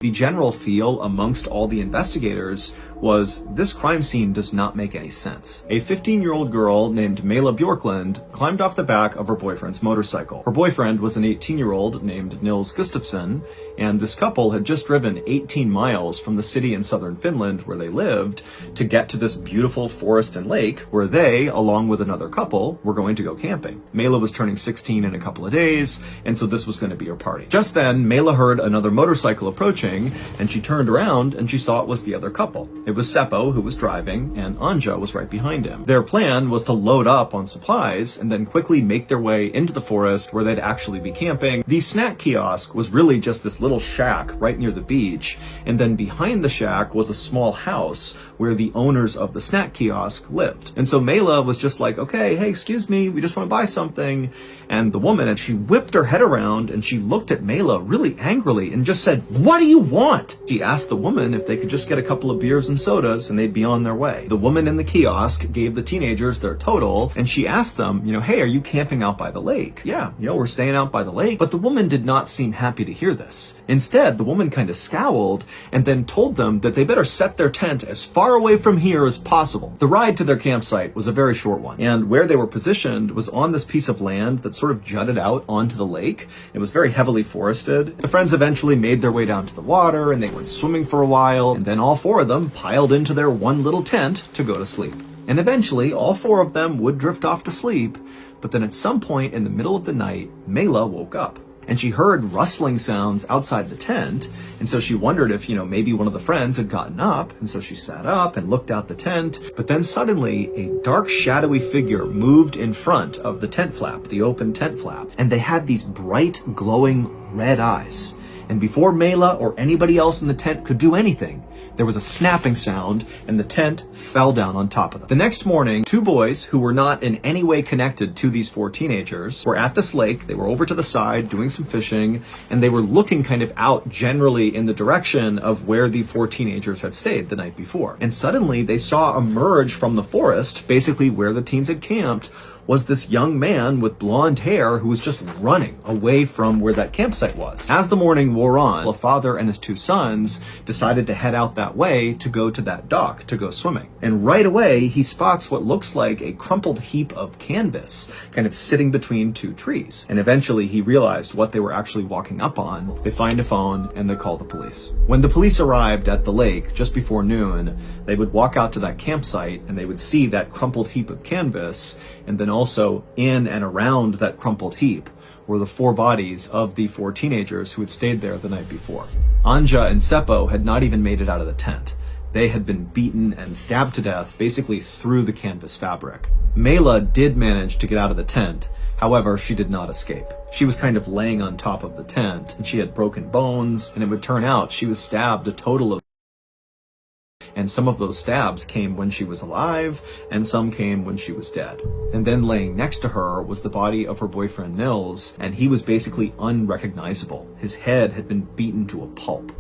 The general feel amongst all the investigators was this crime scene does not make any sense. A 15-year-old girl named Mela Bjorklund climbed off the back of her boyfriend's motorcycle. Her boyfriend was an 18-year-old named Nils Gustafsson, and this couple had just driven 18 miles from the city in southern Finland where they lived to get to this beautiful forest and lake where they, along with another couple, were going to go camping. Mela was turning 16 in a couple of days, and so this was going to be her party. Just then, Mela heard another motorcycle approaching, and she turned around and she saw it was the other couple. It was Seppo who was driving, and Anja was right behind him. Their plan was to load up on supplies and then quickly make their way into the forest where they'd actually be camping. The snack kiosk was really just this little shack right near the beach, and then behind the shack was a small house where the owners of the snack kiosk lived. And so Mela was just like, okay, hey, excuse me, we just want to buy something. And the woman, and she whipped her head around and she looked at Mela really angrily and just said, "What do you want?" She asked the woman if they could just get a couple of beers and sodas and they'd be on their way. The woman in the kiosk gave the teenagers their total, and she asked them, hey, are you camping out by the lake? Yeah, we're staying out by the lake. But the woman did not seem happy to hear this. Instead, the woman kind of scowled and then told them that they better set their tent as far away from here as possible. The ride to their campsite was a very short one, and where they were positioned was on this piece of land that sort of jutted out onto the lake. It was very heavily forested. The friends eventually made their way down to the water, and they went swimming for a while, and then all four of them piled into their one little tent to go to sleep. And eventually, all four of them would drift off to sleep, but then at some point in the middle of the night, Mela woke up. And she heard rustling sounds outside the tent, and so she wondered if, maybe one of the friends had gotten up, and so she sat up and looked out the tent, but then suddenly a dark, shadowy figure moved in front of the tent flap, the open tent flap, and they had these bright, glowing red eyes. And before Mela or anybody else in the tent could do anything, there was a snapping sound, and the tent fell down on top of them. The next morning, two boys who were not in any way connected to these four teenagers were at this lake. They were over to the side doing some fishing, and they were looking kind of out generally in the direction of where the four teenagers had stayed the night before. And suddenly they saw emerge from the forest, basically where the teens had camped, was this young man with blonde hair who was just running away from where that campsite was. As the morning wore on, the father and his two sons decided to head out that way to go to that dock to go swimming. And right away, he spots what looks like a crumpled heap of canvas kind of sitting between two trees. And eventually he realized what they were actually walking up on. They find a phone and they call the police. When the police arrived at the lake just before noon, they would walk out to that campsite and they would see that crumpled heap of canvas, and then also in and around that crumpled heap were the four bodies of the four teenagers who had stayed there the night before. Anja and Seppo had not even made it out of the tent. They had been beaten and stabbed to death basically through the canvas fabric. Mela did manage to get out of the tent. However, she did not escape. She was kind of laying on top of the tent, and she had broken bones, and it would turn out she was stabbed a total of, and some of those stabs came when she was alive, and some came when she was dead. And then laying next to her was the body of her boyfriend Nils, and he was basically unrecognizable. His head had been beaten to a pulp.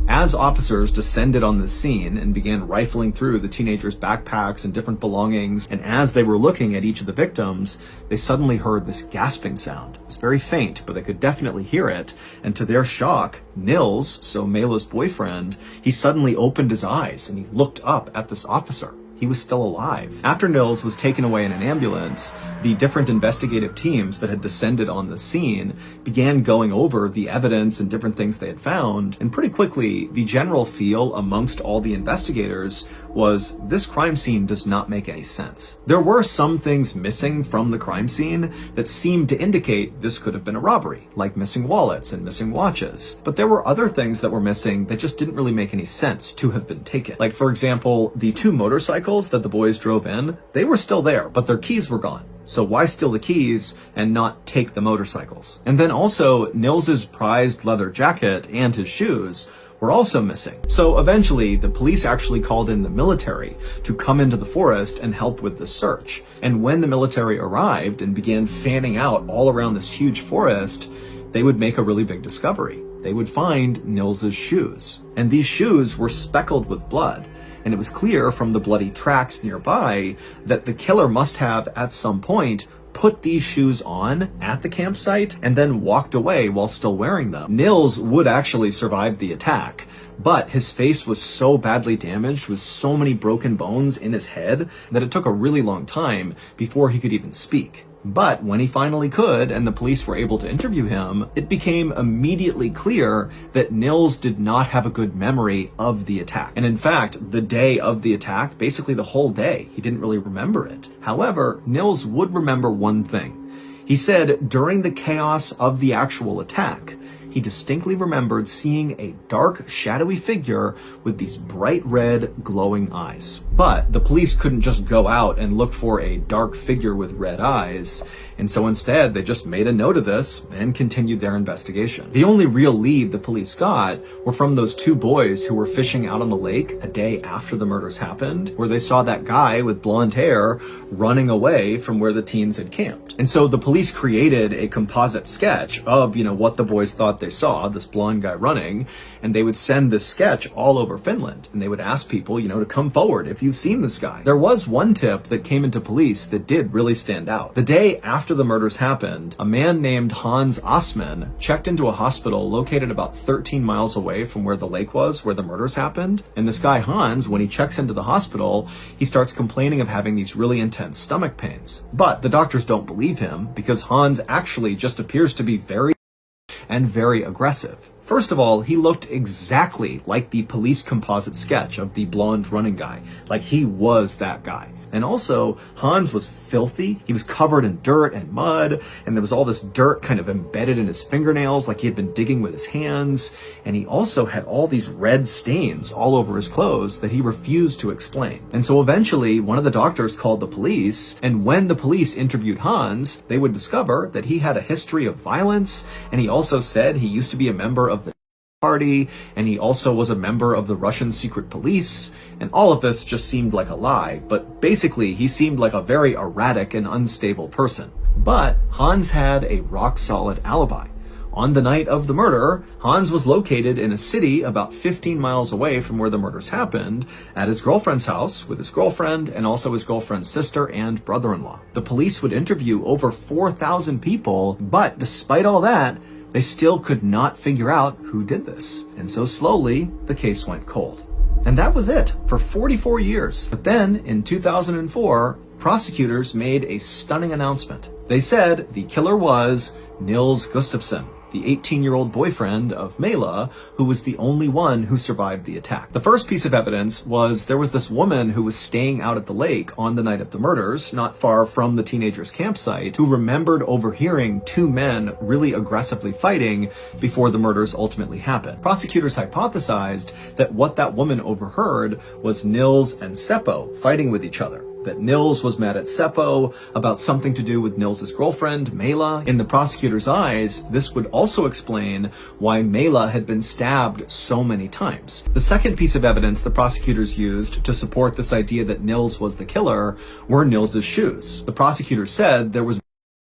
As officers descended on the scene and began rifling through the teenagers' backpacks and different belongings, and as they were looking at each of the victims, they suddenly heard this gasping sound. It was very faint, but they could definitely hear it, and to their shock, Nils, so Mela's boyfriend, he suddenly opened his eyes and he looked up at this officer. He was still alive. After Nils was taken away in an ambulance, the different investigative teams that had descended on the scene began going over the evidence and different things they had found, and pretty quickly, the general feel amongst all the investigators was this crime scene does not make any sense. There were some things missing from the crime scene that seemed to indicate this could have been a robbery, like missing wallets and missing watches. But there were other things that were missing that just didn't really make any sense to have been taken. Like, for example, the two motorcycles that the boys drove in, they were still there, but their keys were gone. So why steal the keys and not take the motorcycles? And then also, Nils's prized leather jacket and his shoes were also missing. So eventually, the police actually called in the military to come into the forest and help with the search. And when the military arrived and began fanning out all around this huge forest, they would make a really big discovery. They would find Nils's shoes. And these shoes were speckled with blood. And it was clear from the bloody tracks nearby that the killer must have, at some point, put these shoes on at the campsite and then walked away while still wearing them. Nils would actually survive the attack, but his face was so badly damaged with so many broken bones in his head that it took a really long time before he could even speak. But when he finally could, and the police were able to interview him, it became immediately clear that Nils did not have a good memory of the attack. And in fact, the day of the attack, basically the whole day, he didn't really remember it. However, Nils would remember one thing. He said during the chaos of the actual attack, he distinctly remembered seeing a dark, shadowy figure with these bright red, glowing eyes. But the police couldn't just go out and look for a dark figure with red eyes, and so instead they just made a note of this and continued their investigation. The only real lead the police got were from those two boys who were fishing out on the lake a day after the murders happened, where they saw that guy with blonde hair running away from where the teens had camped. And so the police created a composite sketch of, what the boys thought they saw, this blonde guy running, and they would send this sketch all over Finland, and they would ask people, to come forward if you've seen this guy. There was one tip that came into police that did really stand out. The day after the murders happened, a man named Hans Osman checked into a hospital located about 13 miles away from where the lake was, where the murders happened. And this guy Hans, when he checks into the hospital, he starts complaining of having these really intense stomach pains. But the doctors don't believe him because Hans actually just appears to be very aggressive. First of all, he looked exactly like the police composite sketch of the blonde running guy. Like he was that guy. And also, Hans was filthy. He was covered in dirt and mud, and there was all this dirt kind of embedded in his fingernails like he had been digging with his hands. And he also had all these red stains all over his clothes that he refused to explain. And so eventually, one of the doctors called the police, and when the police interviewed Hans, they would discover that he had a history of violence, and he also said he used to be a member of the party, and he also was a member of the Russian secret police, and all of this just seemed like a lie, but basically he seemed like a very erratic and unstable person. But Hans had a rock-solid alibi. On the night of the murder, Hans was located in a city about 15 miles away from where the murders happened, at his girlfriend's house with his girlfriend and also his girlfriend's sister and brother-in-law. The police would interview over 4,000 people, but despite all that, they still could not figure out who did this. And so slowly, the case went cold. And that was it for 44 years. But then, in 2004, prosecutors made a stunning announcement. They said the killer was Nils Gustafsson, the 18-year-old boyfriend of Mela, who was the only one who survived the attack. The first piece of evidence was there was this woman who was staying out at the lake on the night of the murders, not far from the teenagers' campsite, who remembered overhearing two men really aggressively fighting before the murders ultimately happened. Prosecutors hypothesized that what that woman overheard was Nils and Seppo fighting with each other. That Nils was mad at Seppo about something to do with Nils' girlfriend, Mela. In the prosecutor's eyes, this would also explain why Mela had been stabbed so many times. The second piece of evidence the prosecutors used to support this idea that Nils was the killer were Nils' shoes. The prosecutor said there was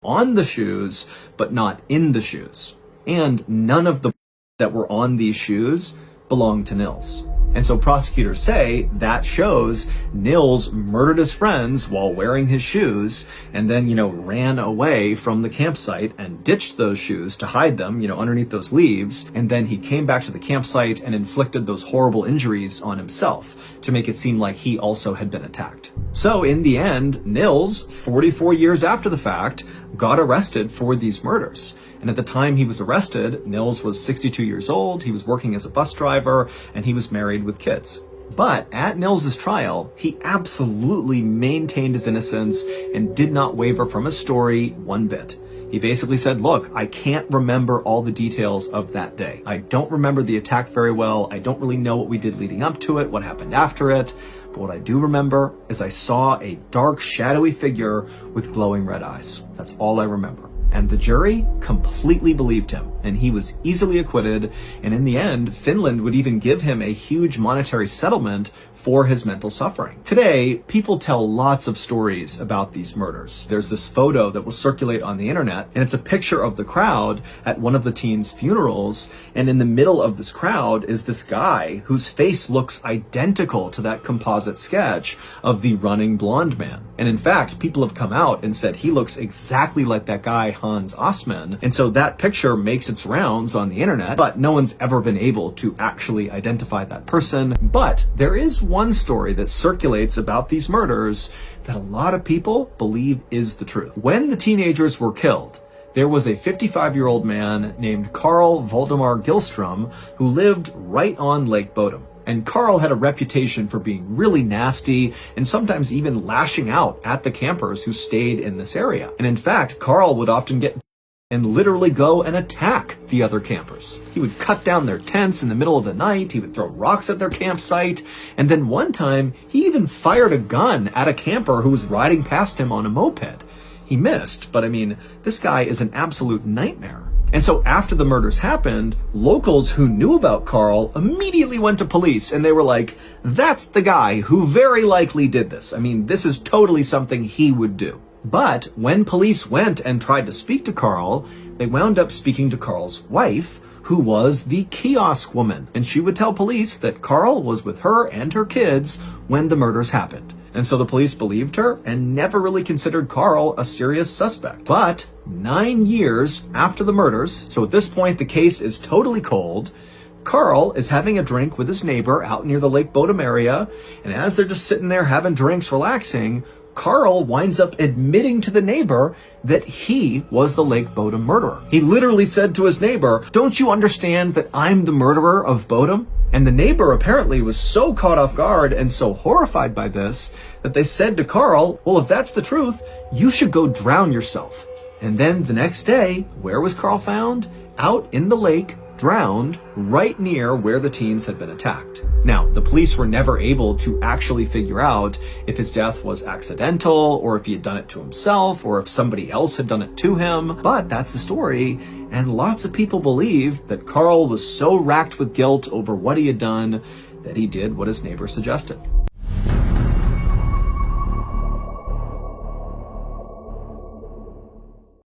on the shoes, but not in the shoes. And none of the that were on these shoes belonged to Nils. And so prosecutors say that shows Nils murdered his friends while wearing his shoes and then, ran away from the campsite and ditched those shoes to hide them, underneath those leaves. And then he came back to the campsite and inflicted those horrible injuries on himself to make it seem like he also had been attacked. So in the end, Nils, 44 years after the fact, got arrested for these murders. And at the time he was arrested, Nils was 62 years old, he was working as a bus driver, and he was married with kids. But at Nils' trial, he absolutely maintained his innocence and did not waver from his story one bit. He basically said, look, I can't remember all the details of that day. I don't remember the attack very well. I don't really know what we did leading up to it, what happened after it. But what I do remember is I saw a dark, shadowy figure with glowing red eyes. That's all I remember. And the jury completely believed him, and he was easily acquitted, and in the end, Finland would even give him a huge monetary settlement for his mental suffering. Today, people tell lots of stories about these murders. There's this photo that will circulate on the internet, and it's a picture of the crowd at one of the teens' funerals, and in the middle of this crowd is this guy whose face looks identical to that composite sketch of the running blonde man. And in fact, people have come out and said he looks exactly like that guy, Hans Osman, and so that picture makes its rounds on the internet, but no one's ever been able to actually identify that person. But there is one story that circulates about these murders that a lot of people believe is the truth. When the teenagers were killed, there was a 55-year-old man named Carl Valdemar Gillstrom who lived right on Lake Bodom. And Carl had a reputation for being really nasty and sometimes even lashing out at the campers who stayed in this area. And in fact, Carl would often get and literally go and attack the other campers. He would cut down their tents in the middle of the night, he would throw rocks at their campsite, and then one time, he even fired a gun at a camper who was riding past him on a moped. He missed, but I mean, this guy is an absolute nightmare. And so after the murders happened, locals who knew about Carl immediately went to police and they were like, that's the guy who very likely did this. I mean, this is totally something he would do. But when police went and tried to speak to Carl, they wound up speaking to Carl's wife, who was the kiosk woman. And she would tell police that Carl was with her and her kids when the murders happened. And so the police believed her and never really considered Carl a serious suspect. But 9 years after the murders, so at this point the case is totally cold, Carl is having a drink with his neighbor out near the Lake Bodom area, and as they're just sitting there having drinks, relaxing, Carl winds up admitting to the neighbor that he was the Lake Bodom murderer. He literally said to his neighbor, "Don't you understand that I'm the murderer of Bodom?" And the neighbor apparently was so caught off guard and so horrified by this that they said to Carl, well, if that's the truth, you should go drown yourself. And then the next day, where was Carl found? Out in the lake, drowned, right near where the teens had been attacked. Now, the police were never able to actually figure out if his death was accidental, or if he had done it to himself, or if somebody else had done it to him. But that's the story, and lots of people believe that Carl was so racked with guilt over what he had done that he did what his neighbor suggested.